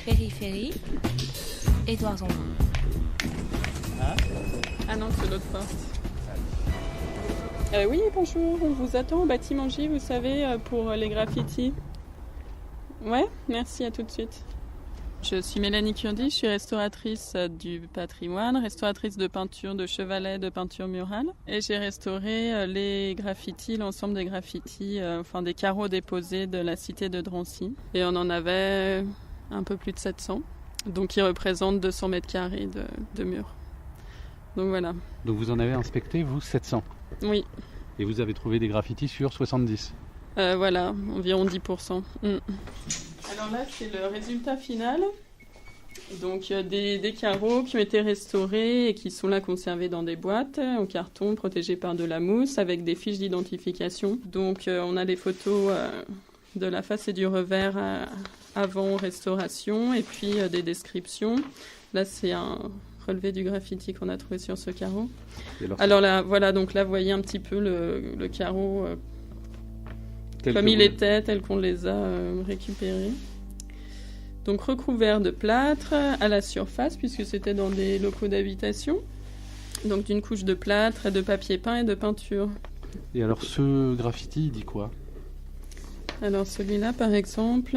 Périphérie, Édouard Zambon. Ah non, c'est l'autre porte. Oui, bonjour, on vous attend au bâtiment J, vous savez, pour les graffitis. Ouais, merci, à tout de suite. Je suis Mélanie Kurdi, je suis restauratrice du patrimoine, restauratrice de peinture, de chevalet, de peinture murale. Et j'ai restauré les graffitis, l'ensemble des graffitis, des carreaux déposés de la cité de Drancy. Et on en avait un peu plus de 700, donc qui représentent 200 mètres carrés de murs. Donc voilà. Donc vous en avez inspecté, vous, 700 ? Oui. Et vous avez trouvé des graffitis sur 70 ? Voilà, environ 10%. Alors là, c'est le résultat final. Donc des carreaux qui ont été restaurés et qui sont là conservés dans des boîtes en carton protégés par de la mousse avec des fiches d'identification. Donc on a les photos de la face et du revers avant restauration et puis des descriptions. Là, c'est un relevé du graffiti qu'on a trouvé sur ce carreau. Alors là, voilà, donc là, vous voyez un petit peu le carreau comme il était, tel qu'on les a récupérés. Donc recouvert de plâtre à la surface, puisque c'était dans des locaux d'habitation. Donc d'une couche de plâtre, de papier peint et de peinture. Et alors ce graffiti, il dit quoi ? Alors celui-là, par exemple,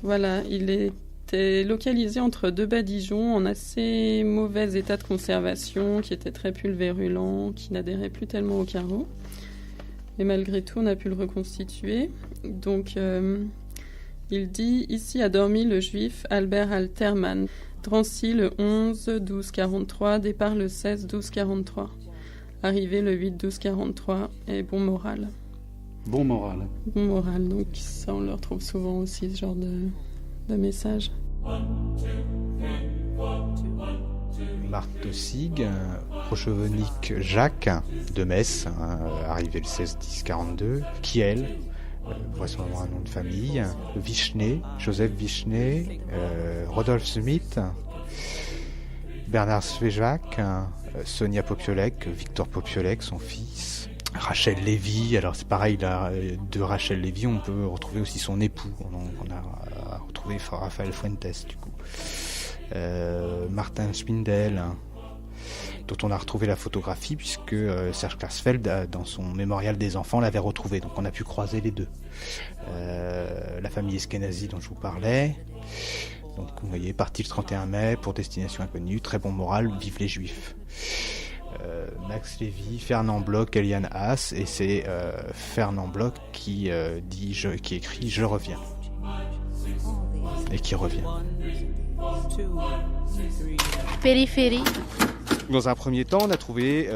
voilà, il était localisé entre deux badigeons en assez mauvais état de conservation, qui étaient très pulvérulents, qui n'adhéraient plus tellement au carreau. Et malgré tout, on a pu le reconstituer. Donc, il dit « Ici a dormi le juif Albert Alterman. Drancy le 11-12-43, départ le 16-12-43. Arrivé le 8-12-43 et bon moral. » Bon moral. Bon moral, donc ça, on le retrouve souvent aussi, ce genre de message. Marthe Sig, Prochevenique Jacques de Metz, arrivé le 16-10-42, Kiel, vraisemblablement un nom de famille, Vichnet, Joseph Vichnet, Rodolphe Smith, Bernard Svejac, Sonia Popiolek, Victor Popiolek, son fils, Rachel Lévy. Alors c'est pareil, là, de Rachel Lévy, on peut retrouver aussi son époux. On a retrouvé Raphaël Fuentes, du coup. Martin Spindel, dont on a retrouvé la photographie puisque Serge Klarsfeld, dans son mémorial des enfants, l'avait retrouvé. Donc on a pu croiser les deux. La famille Eskenazi dont je vous parlais. Donc vous voyez, parti le 31 mai pour destination inconnue, très bon moral, vive les juifs. Max Lévy, Fernand Bloch, Eliane Haas, et c'est Fernand Bloch qui écrit « Je reviens » et qui revient. Périphérie. Dans un premier temps, on a trouvé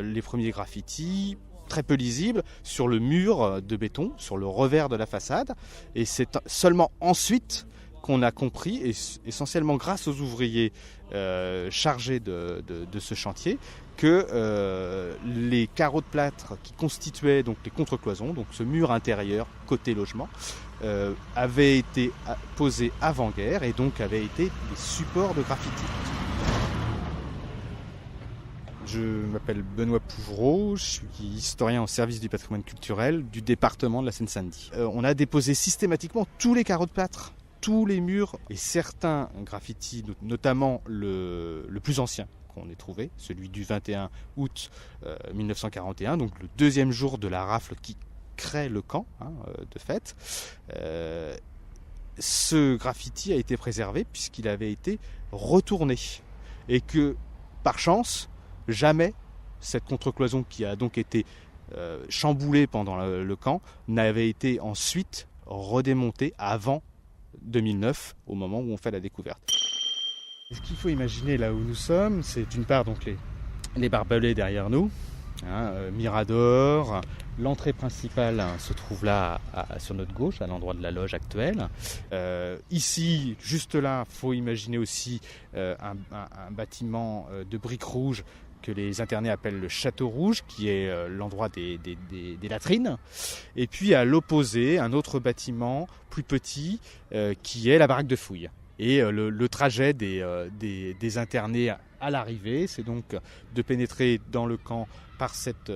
les premiers graffitis très peu lisibles sur le mur de béton, sur le revers de la façade, et c'est seulement ensuite qu'on a compris, et essentiellement grâce aux ouvriers chargés de ce chantier, que les carreaux de plâtre qui constituaient donc les contre-cloisons, donc ce mur intérieur côté logement, avaient été posés avant-guerre et donc avaient été des supports de graffiti. Je m'appelle Benoît Pouvreau, je suis historien au service du patrimoine culturel du département de la Seine-Saint-Denis. On a déposé systématiquement tous les carreaux de plâtre, tous les murs et certains graffitis, notamment le plus ancien qu'on ait trouvé, celui du 21 août 1941, donc le deuxième jour de la rafle qui crée le camp, de fait. Ce graffiti a été préservé puisqu'il avait été retourné et que, par chance, jamais cette contre-cloison qui a donc été chamboulée pendant le camp n'avait été ensuite redémontée avant 2009, au moment où on fait la découverte. Ce qu'il faut imaginer là où nous sommes, c'est d'une part donc les barbelés derrière nous, Mirador. L'entrée principale se trouve là, sur notre gauche, à l'endroit de la loge actuelle. Ici, juste là, il faut imaginer aussi un bâtiment de briques rouges que les internés appellent le Château Rouge, qui est l'endroit des latrines. Et puis à l'opposé, un autre bâtiment plus petit, qui est la baraque de fouilles. Et le trajet des internés à l'arrivée, c'est donc de pénétrer dans le camp par cette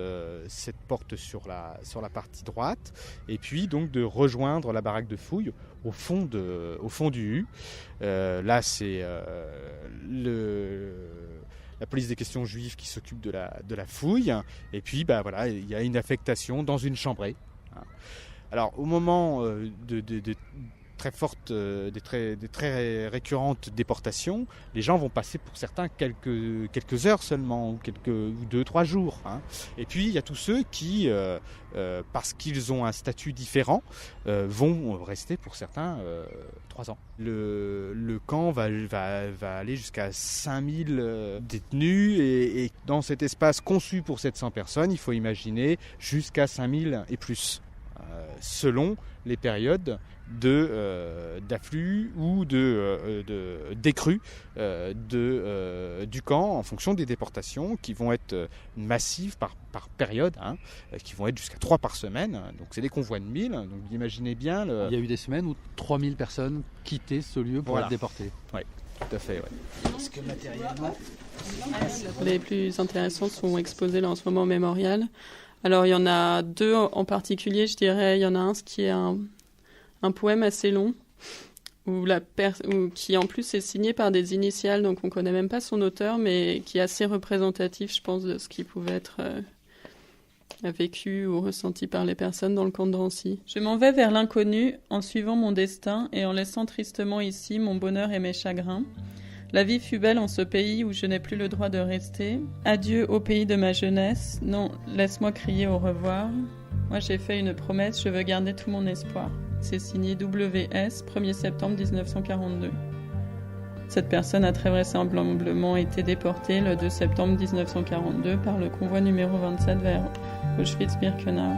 porte sur la partie droite, et puis donc de rejoindre la baraque de fouille au fond du U. Là, c'est la police des questions juives qui s'occupe de la fouille, et puis voilà, il y a une affectation dans une chambrée. Alors au moment de très fortes, des très récurrentes déportations, les gens vont passer pour certains quelques heures seulement, ou 2-3 jours. Et puis il y a tous ceux qui, parce qu'ils ont un statut différent, vont rester pour certains 3 ans. Le camp va aller jusqu'à 5000 détenus, et dans cet espace conçu pour 700 personnes, il faut imaginer jusqu'à 5000 et plus, selon les périodes d'afflux ou de décrue du camp, en fonction des déportations qui vont être massives par période, qui vont être jusqu'à 3 par semaine. Donc c'est des convois de 1000. Donc imaginez bien. Il y a eu des semaines où 3000 personnes quittaient ce lieu pour être déportées. Oui, tout à fait. Ouais. Parce que matériellement, les plus intéressants sont exposés là en ce moment au mémorial. Alors il y en a 2 en particulier, je dirais. Il y en a un qui est un poème assez long, qui en plus est signé par des initiales, donc on ne connaît même pas son auteur, mais qui est assez représentatif, je pense, de ce qui pouvait être vécu ou ressenti par les personnes dans le camp de Drancy. Je m'en vais vers l'inconnu, en suivant mon destin et en laissant tristement ici mon bonheur et mes chagrins. La vie fut belle en ce pays où je n'ai plus le droit de rester. Adieu au pays de ma jeunesse, non, laisse-moi crier au revoir. Moi j'ai fait une promesse, je veux garder tout mon espoir. C'est signé WS, 1er septembre 1942. Cette personne a très vraisemblablement été déportée le 2 septembre 1942 par le convoi numéro 27 vers Auschwitz-Birkenau.